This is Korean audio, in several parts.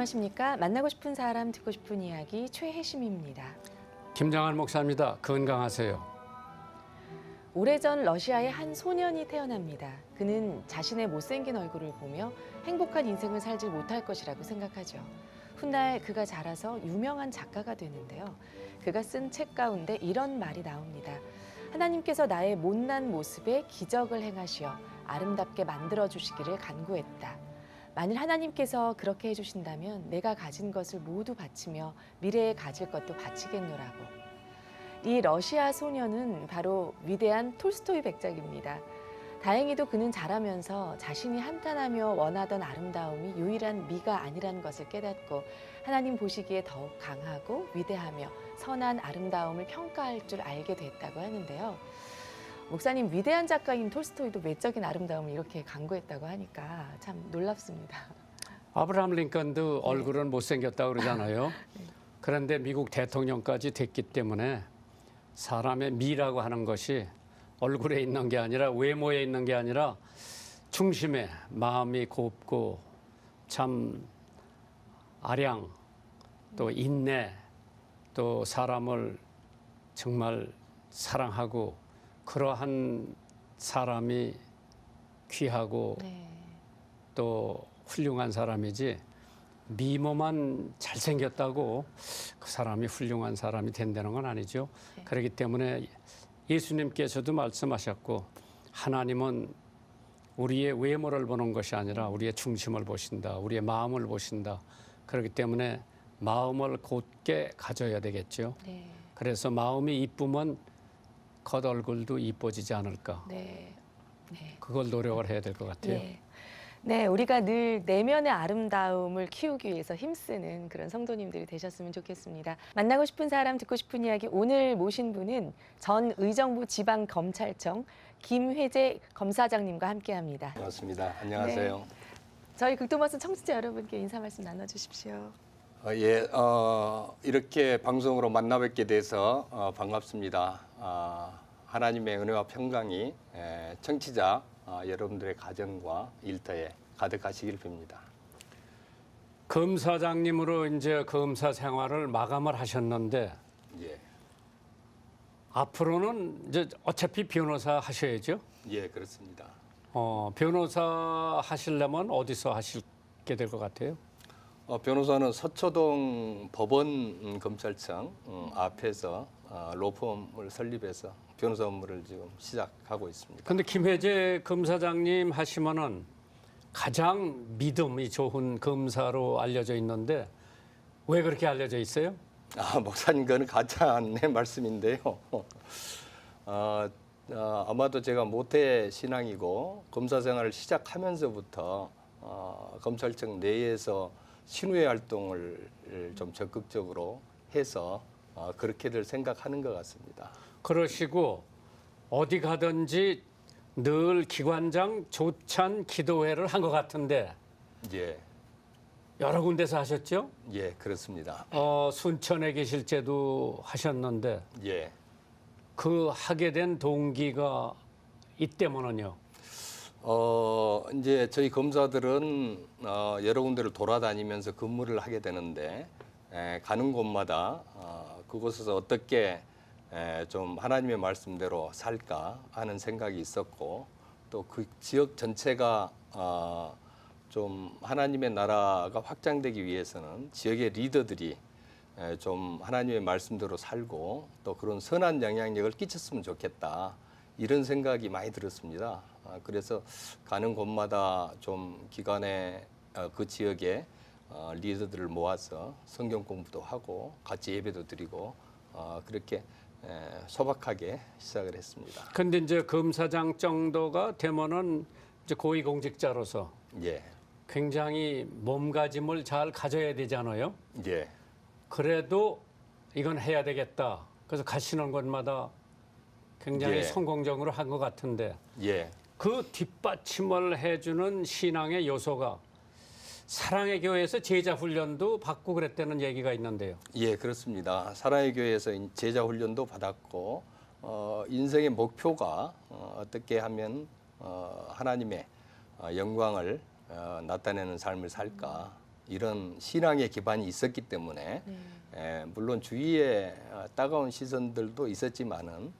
안녕하십니까? 만나고 싶은 사람, 듣고 싶은 이야기 최혜심입니다. 김장한 목사입니다. 건강하세요. 오래전 러시아의 한 소년이 태어납니다. 그는 자신의 못생긴 얼굴을 보며 행복한 인생을 살지 못할 것이라고 생각하죠. 훗날 그가 자라서 유명한 작가가 되는데요. 그가 쓴 책 가운데 이런 말이 나옵니다. 하나님께서 나의 못난 모습에 기적을 행하시어 아름답게 만들어주시기를 간구했다. 만일 하나님께서 그렇게 해주신다면 내가 가진 것을 모두 바치며 미래에 가질 것도 바치겠노라고. 이 러시아 소년은 바로 위대한 톨스토이 백작입니다. 다행히도 그는 자라면서 자신이 한탄하며 원하던 아름다움이 유일한 미가 아니라는 것을 깨닫고 하나님 보시기에 더욱 강하고 위대하며 선한 아름다움을 평가할 줄 알게 됐다고 하는데요. 목사님, 위대한 작가인 톨스토이도 외적인 아름다움을 이렇게 강구했다고 하니까 참 놀랍습니다. 아브라함 링컨도 얼굴은 못생겼다고 그러잖아요. 그런데 미국 대통령까지 됐기 때문에 사람의 미라고 하는 것이 얼굴에 있는 게 아니라 외모에 있는 게 아니라 중심에 마음이 곱고 참 아량 또 인내 또 사람을 정말 사랑하고 그러한 사람이 귀하고 또 훌륭한 사람이지 미모만 잘생겼다고 그 사람이 훌륭한 사람이 된다는 건 아니죠. 그렇기 때문에 예수님께서도 말씀하셨고 하나님은 우리의 외모를 보는 것이 아니라 우리의 중심을 보신다. 우리의 마음을 보신다. 그렇기 때문에 마음을 곧게 가져야 되겠죠. 그래서 마음이 이쁘면 겉얼굴도 이뻐지지 않을까. 그걸 노력을 해야 될 것 같아요. 네, 우리가 늘 내면의 아름다움을 키우기 위해서 힘쓰는 그런 성도님들이 되셨으면 좋겠습니다. 만나고 싶은 사람, 듣고 싶은 이야기, 오늘 모신 분은 전 의정부 지방검찰청 김회재 검사장님과 함께합니다. 반갑습니다. 안녕하세요. 네. 저희 극동방송 청취자 여러분께 인사 말씀 나눠주십시오. 이렇게 방송으로 만나 뵙게 돼서 반갑습니다. 하나님의 은혜와 평강이 청취자 여러분들의 가정과 일터에 가득하시길 빕니다. 검사장님으로 이제 검사 생활을 마감을 하셨는데 앞으로는 이제 어차피 변호사 하셔야죠. 예, 그렇습니다. 변호사 하시려면 어디서 하시게 될 것 같아요? 변호사는 서초동 법원 검찰청 앞에서 로펌을 설립해서 변호사 업무를 지금 시작하고 있습니다. 근데 김회재 검사장님 하시면은 가장 믿음이 좋은 검사로 알려져 있는데 왜 그렇게 알려져 있어요? 목사님, 그건 가짜의 말씀인데요. 아마도 제가 모태 신앙이고 검사 생활을 시작하면서부터 검찰청 내에서 신우회 활동을 좀 적극적으로 해서 그렇게들 생각하는 것 같습니다. 그러시고 어디 가든지 늘 기관장 조찬 기도회를 한 것 같은데 여러 군데서 하셨죠? 예, 그렇습니다. 순천에 계실 때도 하셨는데 그 하게 된 동기가 이 때문은요? 이제 저희 검사들은 여러 군데를 돌아다니면서 근무를 하게 되는데 가는 곳마다 그곳에서 어떻게 좀 하나님의 말씀대로 살까 하는 생각이 있었고 또 그 지역 전체가 좀 하나님의 나라가 확장되기 위해서는 지역의 리더들이 좀 하나님의 말씀대로 살고 또 그런 선한 영향력을 끼쳤으면 좋겠다 이런 생각이 많이 들었습니다. 그래서 가는 곳마다 좀 기관의 그 지역의 리더들을 모아서 성경 공부도 하고 같이 예배도 드리고 그렇게 소박하게 시작을 했습니다. 근데 이제 검사장 정도가 되면은 이제 고위공직자로서 굉장히 몸가짐을 잘 가져야 되잖아요. 그래도 이건 해야 되겠다. 그래서 가시는 곳마다 굉장히 성공적으로 한 것 같은데 그 뒷받침을 해주는 신앙의 요소가 사랑의 교회에서 제자 훈련도 받고 그랬다는 얘기가 있는데요. 예, 그렇습니다. 사랑의 교회에서 제자 훈련도 받았고 인생의 목표가 어떻게 하면 하나님의 영광을 나타내는 삶을 살까 이런 신앙의 기반이 있었기 때문에 물론 주위에 따가운 시선들도 있었지만은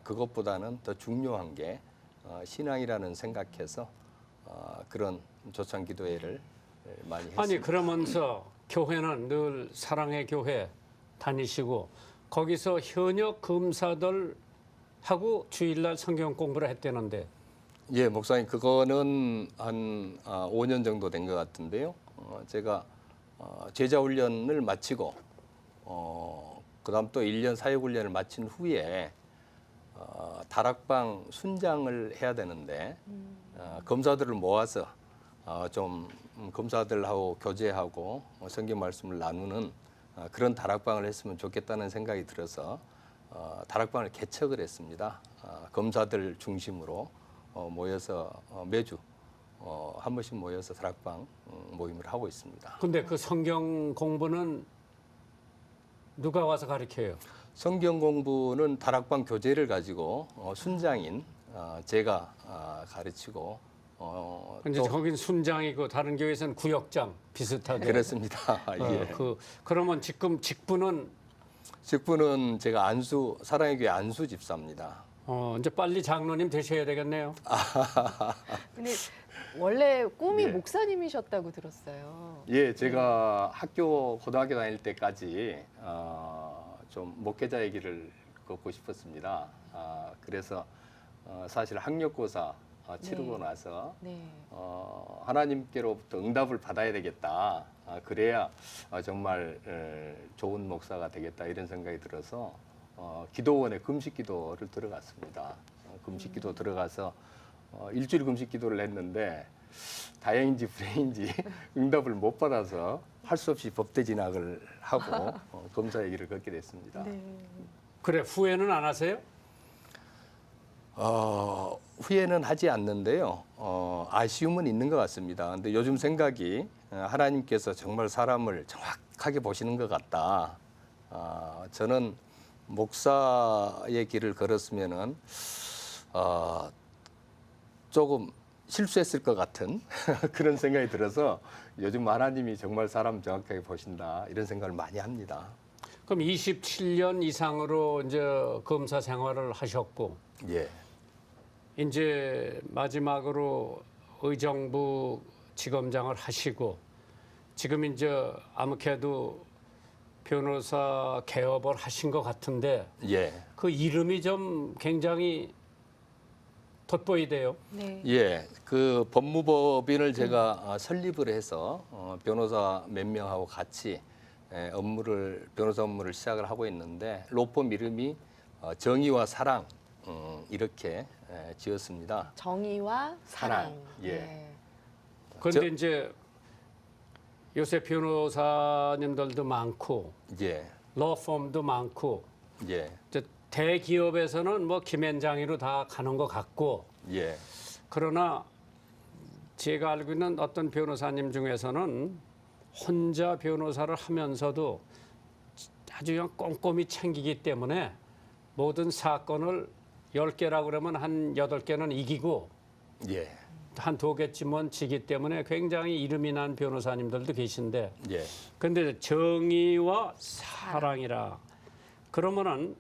그것보다는 더 중요한 게 신앙이라는 생각해서 그런 조창기도회를 많이 했습니다. 아니 그러면서 교회는 늘 사랑의 교회 다니시고 거기서 현역 검사들하고 주일날 성경 공부를 했다는데 예, 목사님 그거는 한 5년 정도 된 것 같은데요. 제가 제자 훈련을 마치고 그다음 또 1년 사역 훈련을 마친 후에 다락방 순장을 해야 되는데 검사들을 모아서 좀 검사들하고 교제하고 성경 말씀을 나누는 그런 다락방을 했으면 좋겠다는 생각이 들어서 다락방을 개척을 했습니다. 검사들 중심으로 모여서 매주 한 번씩 모여서 다락방 모임을 하고 있습니다. 근데 그 성경 공부는 누가 와서 가르쳐요? 성경 공부는 다락방 교재를 가지고 순장인 제가 가르치고 이제 또 거긴 순장이고 다른 교회에서는 구역장 비슷하게. 그렇습니다. 예. 그러면 지금 직분은 직분은 제가 사랑의 교회 안수 집사입니다. 이제 빨리 장로님 되셔야 되겠네요. 근데 원래 꿈이 예. 목사님이셨다고 들었어요. 예, 제가 고등학교 다닐 때까지 좀 목회자의 길을 걷고 싶었습니다. 그래서 사실 학력고사 치르고 네. 나서 네. 하나님께로부터 응답을 받아야 되겠다. 그래야 정말 좋은 목사가 되겠다 이런 생각이 들어서 기도원에 금식기도를 들어갔습니다. 금식기도 들어가서 일주일 금식기도를 했는데 다행인지 불행인지 응답을 못 받아서 할 수 없이 법대 진학을 하고 검사의 길을 걷게 됐습니다. 네. 그래 후회는 안 하세요? 후회는 하지 않는데요. 아쉬움은 있는 것 같습니다. 근데 요즘 생각이 하나님께서 정말 사람을 정확하게 보시는 것 같다. 저는 목사의 길을 걸었으면은 조금 실수했을 것 같은 그런 생각이 들어서 요즘 하나님이 정말 사람 정확하게 보신다 이런 생각을 많이 합니다. 그럼 27년 이상으로 이제 검사 생활을 하셨고 예, 이제 마지막으로 의정부 지검장을 하시고 지금 이제 아무래도 변호사 개업을 하신 것 같은데 예, 그 이름이 좀 굉장히 돋보이대요. 네. 예. 그 법무법인을 제가 설립을 해서 변호사 몇 명하고 같이 변호사 업무를 시작을 하고 있는데 로펌 이름이 정의와 사랑 이렇게 지었습니다. 정의와 사랑. 사랑. 예. 네. 그런데 이제 요새 변호사님들도 많고 예, 러펌도 많고 예, 이제 대기업에서는 뭐 김앤장이로 다 가는 것 같고 예, 그러나 제가 알고 있는 어떤 변호사님 중에서는 혼자 변호사를 하면서도 아주 그냥 꼼꼼히 챙기기 때문에 모든 사건을 10개라고 그러면 한 8개는 이기고 예, 한 2개쯤은 지기 때문에 굉장히 이름이 난 변호사님들도 계신데 예. 근데 정의와 사랑이라 그러면은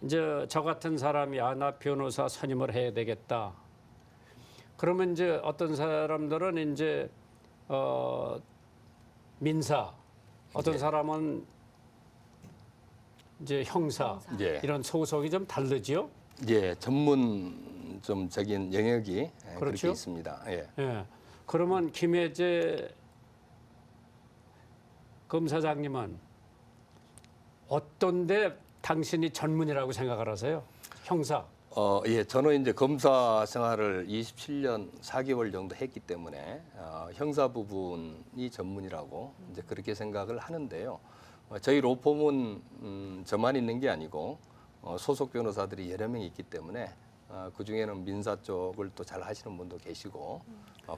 이제 저 같은 사람이 나 변호사 선임을 해야 되겠다. 그러면 이제 어떤 사람들은 이제 민사, 어떤 예. 사람은 이제 형사 예. 이런 소속이 좀 다르지요. 예, 전문적인 영역이 그렇게 그렇죠. 있습니다. 예. 예. 그러면 김혜재 검사장님은 어떤데 당신이 전문이라고 생각을 하세요? 형사. 예, 저는 이제 검사 생활을 27년 4개월 정도 했기 때문에 형사 부분이 전문이라고 이제 그렇게 생각을 하는데요. 저희 로펌은 저만 있는 게 아니고 소속 변호사들이 여러 명 있기 때문에 그 중에는 민사 쪽을 또 잘 하시는 분도 계시고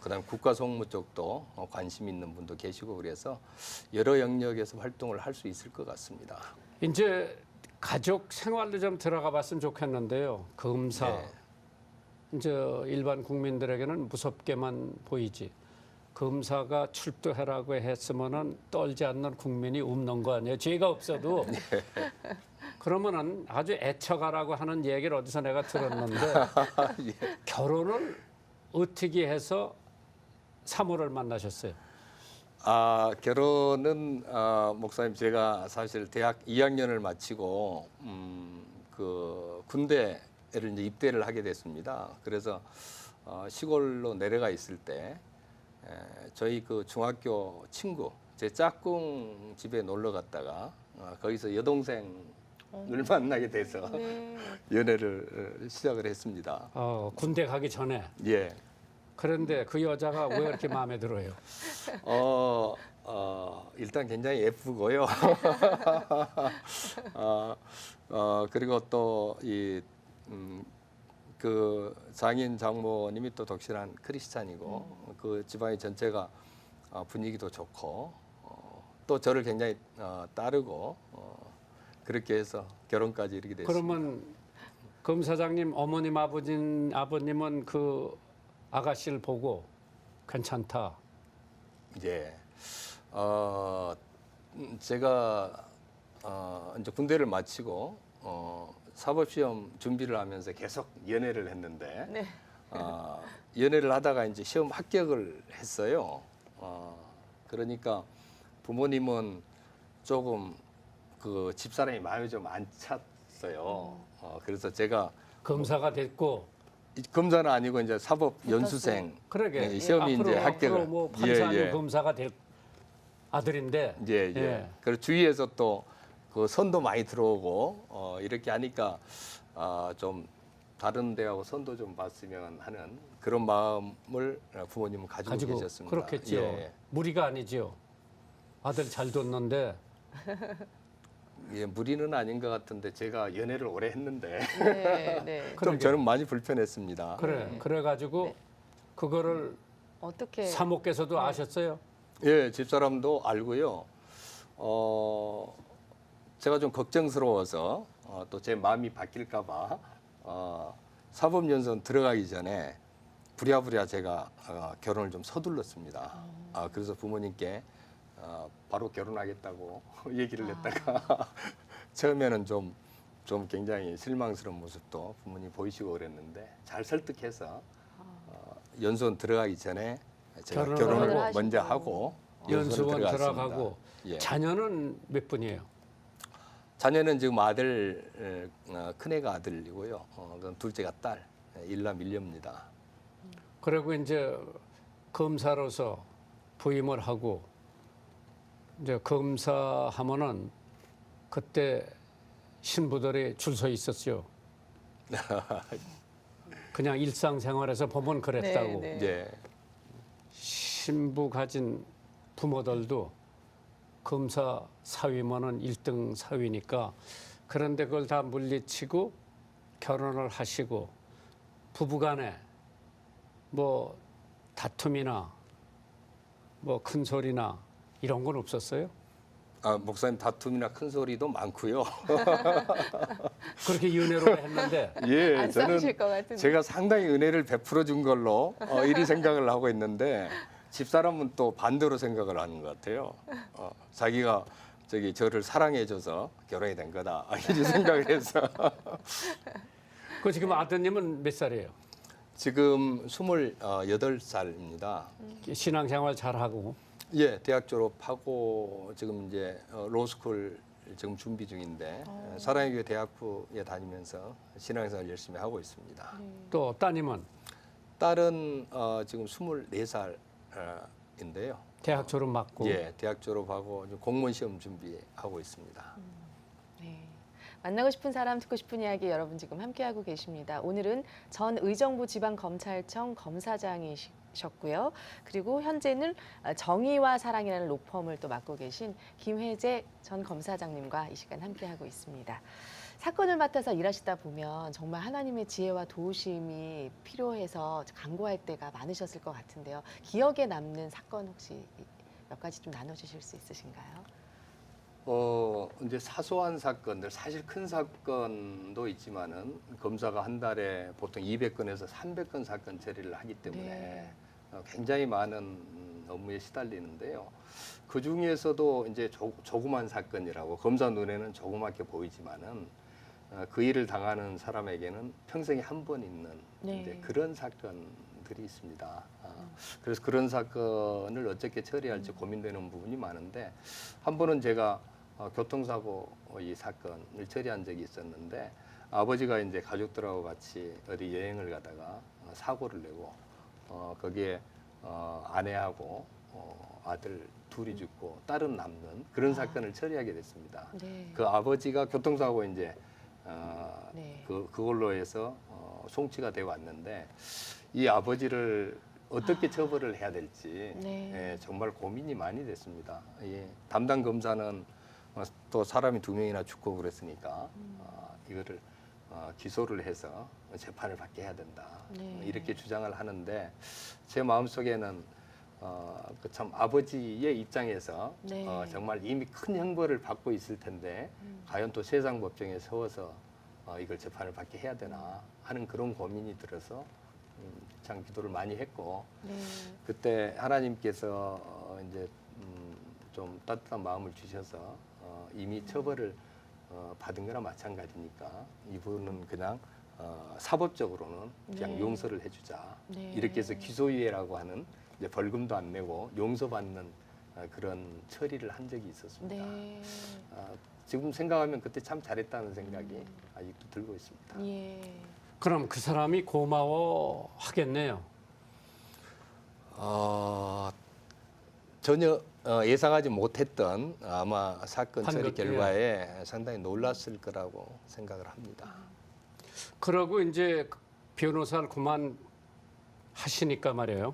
그다음 국가송무 쪽도 관심 있는 분도 계시고 그래서 여러 영역에서 활동을 할 수 있을 것 같습니다. 이제 가족 생활도 좀 들어가 봤으면 좋겠는데요. 검사. 네. 이제 일반 국민들에게는 무섭게만 보이지. 검사가 출두하라고 했으면은 떨지 않는 국민이 없는 거 아니에요? 죄가 없어도. 그러면은 아주 애처가라고 하는 얘기를 어디서 내가 들었는데 결혼을 어떻게 해서 사모를 만나셨어요? 결혼은 목사님 제가 사실 대학 2학년을 마치고 그 군대를 이제 입대를 하게 됐습니다. 그래서 시골로 내려가 있을 때 저희 그 중학교 친구 제 짝꿍 집에 놀러 갔다가 거기서 여동생을 만나게 돼서 네. 연애를 시작을 했습니다. 군대 가기 전에. 예. 그런데 그 여자가 왜 그렇게 마음에 들어요? 일단 굉장히 예쁘고요. 그리고 또 그 장인 장모님이 또 독실한 크리스찬이고 그 집안의 전체가 분위기도 좋고 또 저를 굉장히 따르고 그렇게 해서 결혼까지 이르게 됐습니다. 그러면 검사장님 어머님 아버님은 그 아가씨를 보고 괜찮다. 예. 제가 이제 군대를 마치고 사법시험 준비를 하면서 계속 연애를 했는데 네. 연애를 하다가 이제 시험 합격을 했어요. 그러니까 부모님은 조금 그 집사람이 마음이 좀 안 찼어요. 그래서 제가 검사가 됐고 검사는 아니고 이제 사법 연수생 그러게 네, 시험이 앞으로, 이제 합격을 앞으로 뭐 판사 아니면 검사가 될 아들인데 예. 그리고 주위에서 또 그 선도 많이 들어오고 이렇게 하니까 좀 다른 데하고 선도 좀 봤으면 하는 그런 마음을 부모님은 가지고 계셨습니다. 그렇겠죠. 예. 무리가 아니죠. 아들 잘 뒀는데 예, 무리는 아닌 것 같은데 제가 연애를 오래 했는데 네, 네. 좀 그러게. 저는 많이 불편했습니다. 그래가지고 네. 그거를 어떻게 사모께서도 아셨어요? 예, 집사람도 알고요. 제가 좀 걱정스러워서 또 제 마음이 바뀔까봐 사법연수원 들어가기 전에 부랴부랴 제가 결혼을 좀 서둘렀습니다. 그래서 부모님께 바로 결혼하겠다고 얘기를 했다가 처음에는 좀 굉장히 실망스러운 모습도 부모님 보이시고 그랬는데 잘 설득해서 연수원 들어가기 전에 제가 결혼을 결혼을 하시고. 먼저 하고 연수원 들어갔습니다. 들어가고 예. 자녀는 몇 분이에요? 자녀는 지금 아들 큰애가 아들이고요. 그건 둘째가 딸. 일남 일녀입니다. 그리고 이제 검사로서 부임을 하고 이제 검사하면은 그때 신부들이 줄 서 있었죠. 그냥 일상생활에서 보면 그랬다고. 네, 네. 예. 신부 가진 부모들도 검사 사위면은 1등 사위니까 그런데 그걸 다 물리치고 결혼을 하시고 부부간에 뭐 다툼이나 뭐 큰 소리나 이런 건 없었어요? 목사님 다툼이나 큰 소리도 많고요. 그렇게 연애로 했는데 예, 안 저는 싸우실 것 같은데. 제가 상당히 은혜를 베풀어 준 걸로 이리 생각을 하고 있는데 집사람은 또 반대로 생각을 하는 것 같아요. 자기가 저를 사랑해줘서 결혼이 된 거다 이리 생각을 해서 그 지금 아드님은 몇 살이에요? 지금 28살입니다. 신앙생활 잘하고 예, 대학 졸업하고 지금 이제 로스쿨 지금 준비 중인데 사랑의 교회 대학부에 다니면서 신앙생활 열심히 하고 있습니다. 또 따님은 딸은 지금 24살인데요. 대학 졸업 맞고 예, 대학 졸업하고 이제 공무원 시험 준비하고 있습니다. 네. 만나고 싶은 사람 듣고 싶은 이야기 여러분 지금 함께하고 계십니다. 오늘은 전 의정부 지방검찰청 검사장이셨고요. 그리고 현재는 정의와 사랑이라는 로펌을 또 맡고 계신 김혜재 전 검사장님과 이 시간 함께하고 있습니다. 사건을 맡아서 일하시다 보면 정말 하나님의 지혜와 도우심이 필요해서 간구할 때가 많으셨을 것 같은데요. 기억에 남는 사건 혹시 몇 가지 좀 나눠주실 수 있으신가요? 이제 사소한 사건들, 사실 큰 사건도 있지만은 검사가 한 달에 보통 200건에서 300건 사건 처리를 하기 때문에 네. 굉장히 많은 업무에 시달리는데요. 그 중에서도 이제 조그만 사건이라고 검사 눈에는 조그맣게 보이지만은 그 일을 당하는 사람에게는 평생에 한 번 있는 네. 이제 그런 사건들이 있습니다. 그래서 그런 사건을 어떻게 처리할지 고민되는 부분이 많은데 한 번은 제가 교통사고 이 사건을 처리한 적이 있었는데 아버지가 이제 가족들하고 같이 어디 여행을 가다가 사고를 내고 거기에 아내하고 아들 둘이 죽고 딸은 남는 그런 사건을 처리하게 됐습니다. 네. 그 아버지가 교통사고 이제 네. 그걸로 해서 송치가 되어 왔는데 이 아버지를 어떻게 처벌을 해야 될지 네. 예, 정말 고민이 많이 됐습니다. 예, 담당 검사는 또 사람이 2명이나 죽고 그랬으니까 이거를 기소를 해서 재판을 받게 해야 된다. 네. 이렇게 주장을 하는데 제 마음속에는 참 아버지의 입장에서 네. 정말 이미 큰 형벌을 받고 있을 텐데 과연 또 세상 법정에 세워서 이걸 재판을 받게 해야 되나 하는 그런 고민이 들어서 참 기도를 많이 했고 네. 그때 하나님께서 이제 좀 따뜻한 마음을 주셔서 이미 처벌을 받은 거나 마찬가지니까 이분은 그냥 사법적으로는 그냥 네. 용서를 해주자. 네. 이렇게 해서 기소유예라고 하는 이제 벌금도 안 내고 용서받는 그런 처리를 한 적이 있었습니다. 네. 지금 생각하면 그때 참 잘했다는 생각이 아직도 들고 있습니다. 예. 그럼 그 사람이 고마워하겠네요. 전혀 예상하지 못했던 아마 사건 처리 판결, 결과에 상당히 놀랐을 거라고 생각을 합니다. 그러고 이제 변호사를 그만 하시니까 말이에요.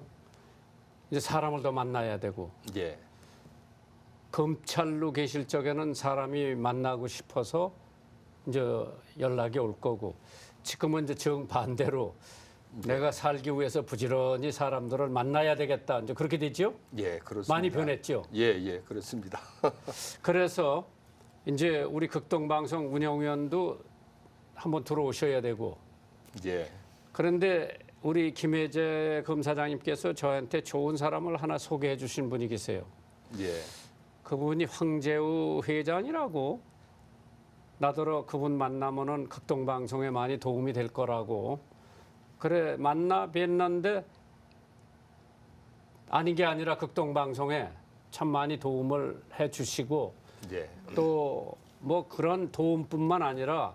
이제 사람을 더 만나야 되고 예, 검찰로 계실 적에는 사람이 만나고 싶어서 이제 연락이 올 거고 지금은 이제 정반대로 내가 살기 위해서 부지런히 사람들을 만나야 되겠다. 이제 그렇게 되죠? 예, 그렇습니다. 많이 변했죠. 예, 예, 그렇습니다. 그래서 이제 우리 극동방송 운영위원도 한번 들어오셔야 되고 예, 그런데 우리 김혜재 검사장님께서 저한테 좋은 사람을 하나 소개해 주신 분이 계세요. 예, 그분이 황재우 회장이라고 나더러 그분 만나면은 극동방송에 많이 도움이 될 거라고 그래 만나 뵀는데 아닌 게 아니라 극동방송에 참 많이 도움을 해 주시고 예, 또 뭐 그런 도움뿐만 아니라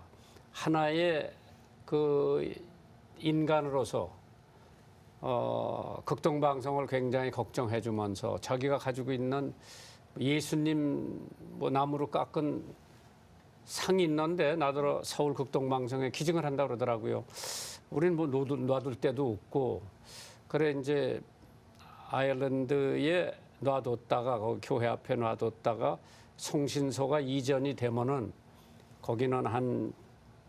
하나의 그 인간으로서 극동방송을 굉장히 걱정해 주면서 자기가 가지고 있는 예수님 뭐 나무로 깎은 상이 있는데 나더러 서울 극동방송에 기증을 한다 그러더라고요. 우리는 뭐 놔둘 데도 없고 그래 이제 아일랜드에 놔뒀다가 거기 교회 앞에 놔뒀다가 송신소가 이전이 되면은 거기는 한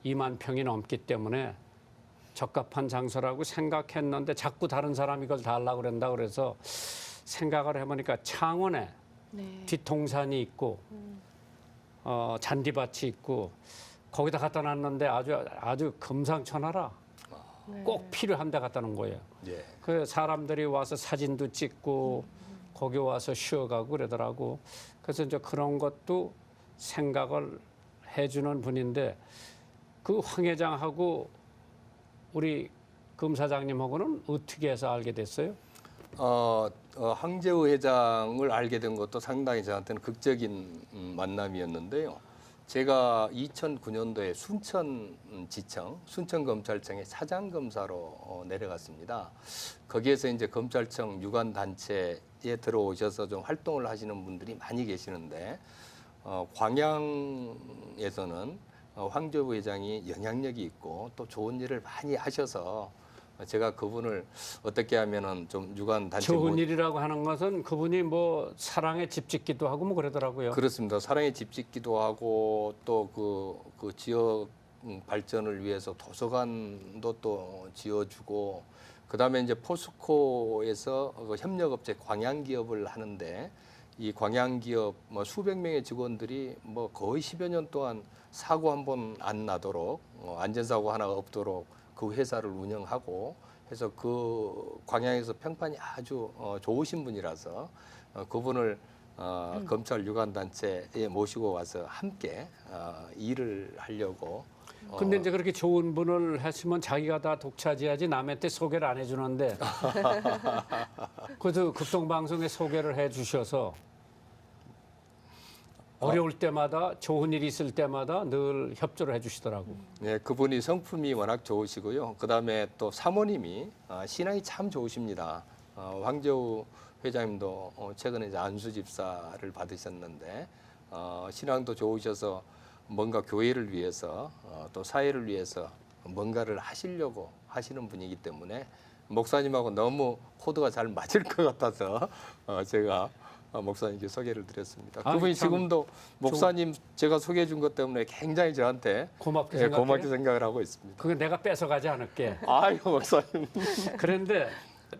2만 평이 넘기 때문에 적합한 장소라고 생각했는데 자꾸 다른 사람이 이걸 달라고 그런다 그래서 생각을 해보니까 창원에 네. 뒷동산이 있고 잔디밭이 있고 거기다 갖다 놨는데 아주 금상첨화라 네. 꼭 필요한 데 갖다 놓은 거예요. 예, 그 사람들이 와서 사진도 찍고 거기 와서 쉬어가고 그러더라고. 그래서 이제 그런 것도 생각을 해주는 분인데 그 황 회장하고 우리 검사장님하고는 어떻게 해서 알게 됐어요? 황재우 회장을 알게 된 것도 상당히 저한테는 극적인 만남이었는데요. 제가 2009년도에 순천지청, 순천검찰청의 사장검사로 내려갔습니다. 거기에서 이제 검찰청 유관단체에 들어오셔서 좀 활동을 하시는 분들이 많이 계시는데, 광양에서는 황재우 회장이 영향력이 있고 또 좋은 일을 많이 하셔서 제가 그분을 어떻게 하면은 좀 유관 단체 좋은 일이라고 하는 것은 그분이 뭐 사랑에 집 짓기도 하고 뭐 그러더라고요. 그렇습니다. 사랑에 집 짓기도 하고 또 그 지역 발전을 위해서 도서관도 또 지어주고 그다음에 이제 포스코에서 그 협력업체 광양기업을 하는데 이 광양기업 뭐 수백 명의 직원들이 뭐 거의 10여 년 동안 사고 한 번 안 나도록 안전사고 하나 없도록 그 회사를 운영하고 해서 그 광양에서 평판이 아주 좋으신 분이라서 그분을 검찰 유관단체에 모시고 와서 함께 일을 하려고. 근데 이제 그렇게 좋은 분을 했으면 자기가 다 독차지하지 남한테 소개를 안 해주는데 그래도 극동방송에 소개를 해주셔서 어려울 때마다 좋은 일이 있을 때마다 늘 협조를 해주시더라고. 네, 그분이 성품이 워낙 좋으시고요. 그다음에 또 사모님이 신앙이 참 좋으십니다. 황재우 회장님도 최근에 이제 안수 집사를 받으셨는데 신앙도 좋으셔서 뭔가 교회를 위해서 또 사회를 위해서 뭔가를 하시려고 하시는 분이기 때문에 목사님하고 너무 코드가 잘 맞을 것 같아서 제가 목사님께 소개를 드렸습니다. 아이, 그분이 참 지금도 목사님 제가 소개해 준 것 때문에 굉장히 저한테 고맙게 예, 생각해요. 고맙게 생각을 하고 있습니다. 그거 내가 뺏어가지 않을게. 아유 목사님. 그런데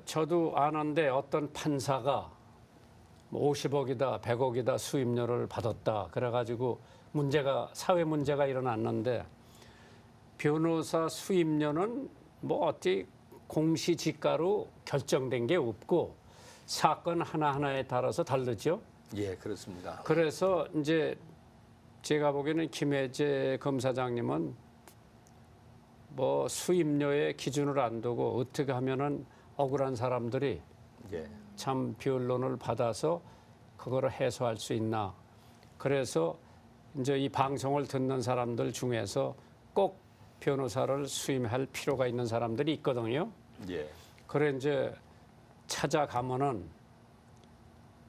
저도 아는데 어떤 판사가 50억이다 100억이다 수임료를 받았다 그래가지고 사회 문제가 일어났는데 변호사 수임료는 뭐 어찌 공시지가로 결정된 게 없고 사건 하나하나에 따라서 다르죠. 예, 그렇습니다. 그래서 이제 제가 보기에는 김혜재 검사장님은 뭐 수임료의 기준을 안 두고 어떻게 하면은 억울한 사람들이 예. 참 변론을 받아서 그거를 해소할 수 있나. 그래서 이제 이 방송을 듣는 사람들 중에서 꼭 변호사를 수임할 필요가 있는 사람들이 있거든요. 예. 그래 이제 찾아가면은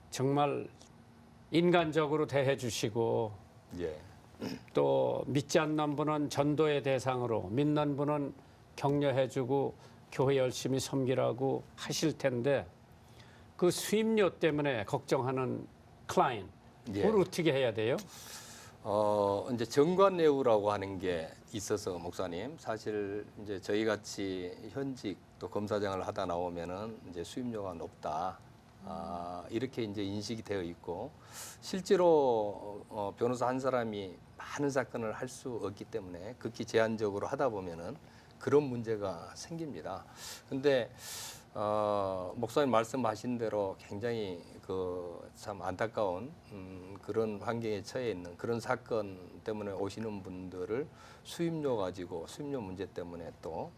정말 인간적으로 대해 주시고 예. 또 믿지 않는 분은 전도의 대상으로 믿는 분은 격려해 주고 교회 열심히 섬기라고 하실 텐데 그 수임료 때문에 걱정하는 클라이언트 예. 그걸 어떻게 해야 돼요? 이제 정관예우라고 하는 게 있어서 목사님 사실 이제 저희 같이 현직 또 검사장을 하다 나오면은 이제 수임료가 높다. 이렇게 이제 인식이 되어 있고 실제로 변호사 한 사람이 많은 사건을 할 수 없기 때문에 극히 제한적으로 하다 보면은 그런 문제가 생깁니다. 근데 목사님 말씀하신 대로 굉장히 그 참 안타까운 그런 환경에 처해 있는 그런 사건 때문에 오시는 분들을 수임료 가지고 수임료 문제 때문에 또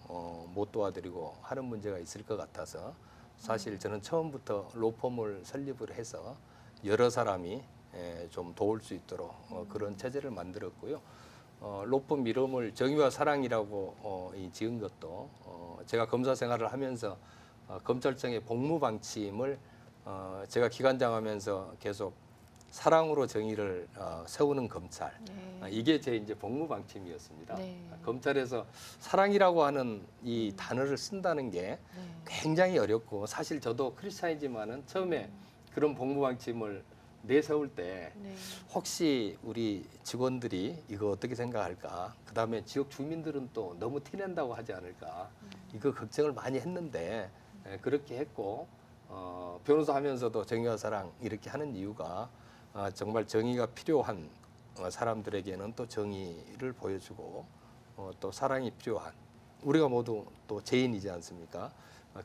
못 도와드리고 하는 문제가 있을 것 같아서 사실 저는 처음부터 로펌을 설립을 해서 여러 사람이 좀 도울 수 있도록 그런 체제를 만들었고요. 로펌 이름을 정의와 사랑이라고 지은 것도 제가 검사 생활을 하면서 검찰청의 복무 방침을 제가 기관장 하면서 계속 사랑으로 정의를 세우는 검찰. 네. 이게 제 이제 복무 방침이었습니다. 네. 검찰에서 사랑이라고 하는 이 단어를 쓴다는 게 네. 굉장히 어렵고 사실 저도 크리스찬이지만은 처음에 그런 복무 방침을 내세울 때 네. 혹시 우리 직원들이 이거 어떻게 생각할까? 그다음에 지역 주민들은 또 너무 티낸다고 하지 않을까? 이거 걱정을 많이 했는데 그렇게 했고 변호사 하면서도 정의와 사랑 이렇게 하는 이유가 정말 정의가 필요한 사람들에게는 또 정의를 보여주고 또 사랑이 필요한 우리가 모두 또 죄인이지 않습니까?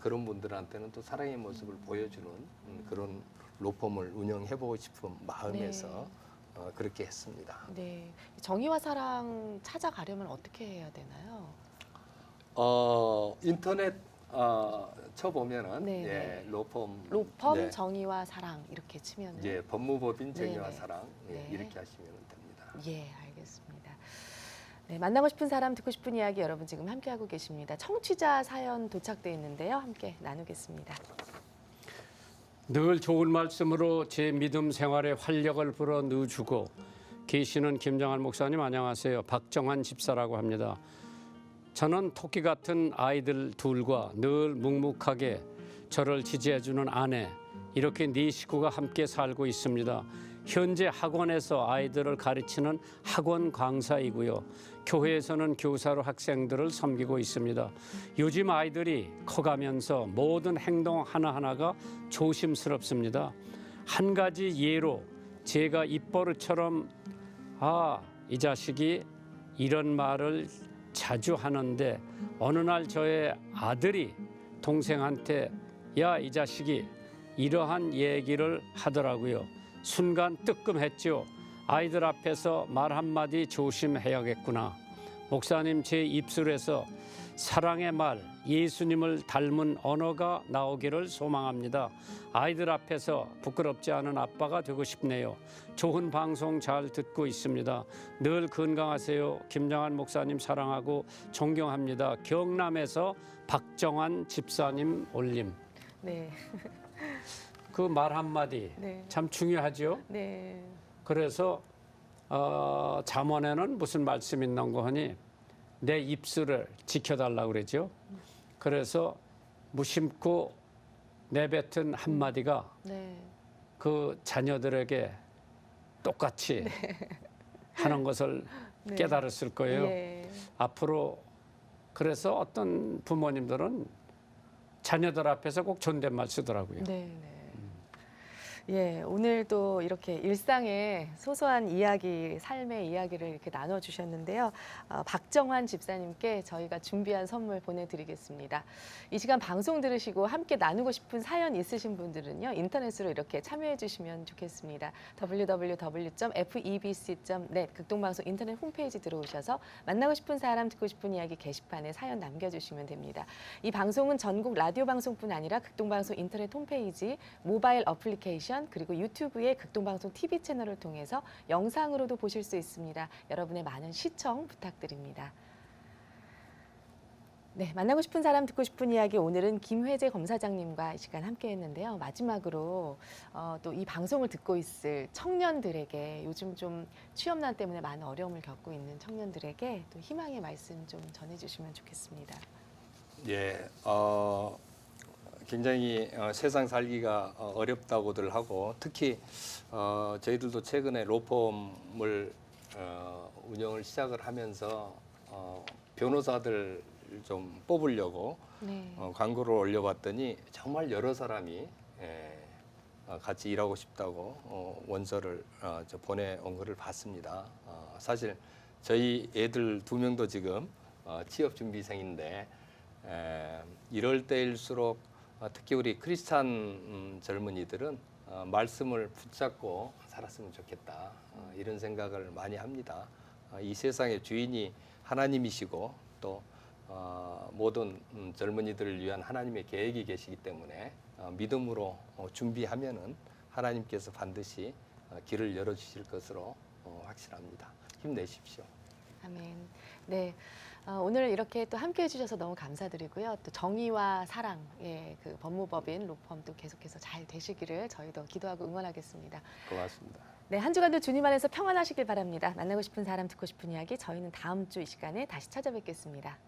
그런 분들한테는 또 사랑의 모습을 보여주는 그런 로펌을 운영해보고 싶은 마음에서 그렇게 했습니다. 네. 정의와 사랑 찾아가려면 어떻게 해야 되나요? 인터넷 쳐보면은 네, 예, 로펌 네. 정의와 사랑 이렇게 치면은 예, 법무법인 정의와 네, 네. 사랑 예, 네. 이렇게 하시면 됩니다. 예, 알겠습니다. 네, 만나고 싶은 사람 듣고 싶은 이야기 여러분 지금 함께하고 계십니다. 청취자 사연 도착돼 있는데요. 함께 나누겠습니다. 늘 좋은 말씀으로 제 믿음 생활에 활력을 불어넣어주고 계시는 김정한 목사님 안녕하세요. 박정환 집사라고 합니다. 저는 토끼 같은 아이들 둘과 늘 묵묵하게 저를 지지해주는 아내 이렇게 네 식구가 함께 살고 있습니다. 현재 학원에서 아이들을 가르치는 학원 강사이고요. 교회에서는 교사로 학생들을 섬기고 있습니다. 요즘 아이들이 커가면서 모든 행동 하나하나가 조심스럽습니다. 한 가지 예로 제가 입버릇처럼 이 자식이 이런 말을 자주 하는데 어느 날 저의 아들이 동생한테 야, 이 자식이 이러한 얘기를 하더라고요. 순간 뜨끔했죠. 아이들 앞에서 말 한마디 조심해야겠구나. 목사님, 제 입술에서 사랑의 말, 예수님을 닮은 언어가 나오기를 소망합니다. 아이들 앞에서 부끄럽지 않은 아빠가 되고 싶네요. 좋은 방송 잘 듣고 있습니다. 늘 건강하세요. 김정한 목사님 사랑하고 존경합니다. 경남에서 박정환 집사님 올림. 네. 그 말 한마디 네. 참 중요하죠. 네. 그래서 잠언에는 무슨 말씀 있는 거 하니 내 입술을 지켜달라고 그러죠. 그래서 무심코 내뱉은 한마디가 네. 그 자녀들에게 똑같이 하는 것을 네. 깨달았을 거예요. 예. 앞으로 그래서 어떤 부모님들은 자녀들 앞에서 꼭 존댓말 쓰더라고요. 네, 네. 예, 오늘 또 이렇게 일상의 소소한 이야기, 삶의 이야기를 이렇게 나눠주셨는데요. 박정환 집사님께 저희가 준비한 선물 보내드리겠습니다. 이 시간 방송 들으시고 함께 나누고 싶은 사연 있으신 분들은요, 인터넷으로 이렇게 참여해 주시면 좋겠습니다. www.febc.net 극동방송 인터넷 홈페이지 들어오셔서 만나고 싶은 사람, 듣고 싶은 이야기 게시판에 사연 남겨주시면 됩니다. 이 방송은 전국 라디오 방송뿐 아니라 극동방송 인터넷 홈페이지, 모바일 어플리케이션, 그리고 유튜브의 극동방송 TV 채널을 통해서 영상으로도 보실 수 있습니다. 여러분의 많은 시청 부탁드립니다. 네, 만나고 싶은 사람, 듣고 싶은 이야기, 오늘은 김회재 검사장님과 이 시간 함께 했는데요. 마지막으로 또 이 방송을 듣고 있을 청년들에게, 요즘 좀 취업난 때문에 많은 어려움을 겪고 있는 청년들에게 또 희망의 말씀 좀 전해주시면 좋겠습니다. 예, 굉장히 세상 살기가 어렵다고들 하고, 특히 저희들도 최근에 로펌을 운영을 시작을 하면서 변호사들 좀 뽑으려고 네. 광고를 올려봤더니 정말 여러 사람이 같이 일하고 싶다고 원서를 보내온 것을 봤습니다. 사실 저희 애들 2명도 지금 취업 준비생인데 이럴 때일수록 특히 우리 크리스찬 젊은이들은 말씀을 붙잡고 살았으면 좋겠다, 이런 생각을 많이 합니다. 이 세상의 주인이 하나님이시고 또 모든 젊은이들을 위한 하나님의 계획이 계시기 때문에 믿음으로 준비하면은 하나님께서 반드시 길을 열어주실 것으로 확실합니다. 힘내십시오. 아멘. 네. 오늘 이렇게 또 함께 해주셔서 너무 감사드리고요. 또 정의와 사랑의 그 법무법인 로펌 또 계속해서 잘 되시기를 저희도 기도하고 응원하겠습니다. 고맙습니다. 네, 한 주간도 주님 안에서 평안하시길 바랍니다. 만나고 싶은 사람, 듣고 싶은 이야기, 저희는 다음 주 이 시간에 다시 찾아뵙겠습니다.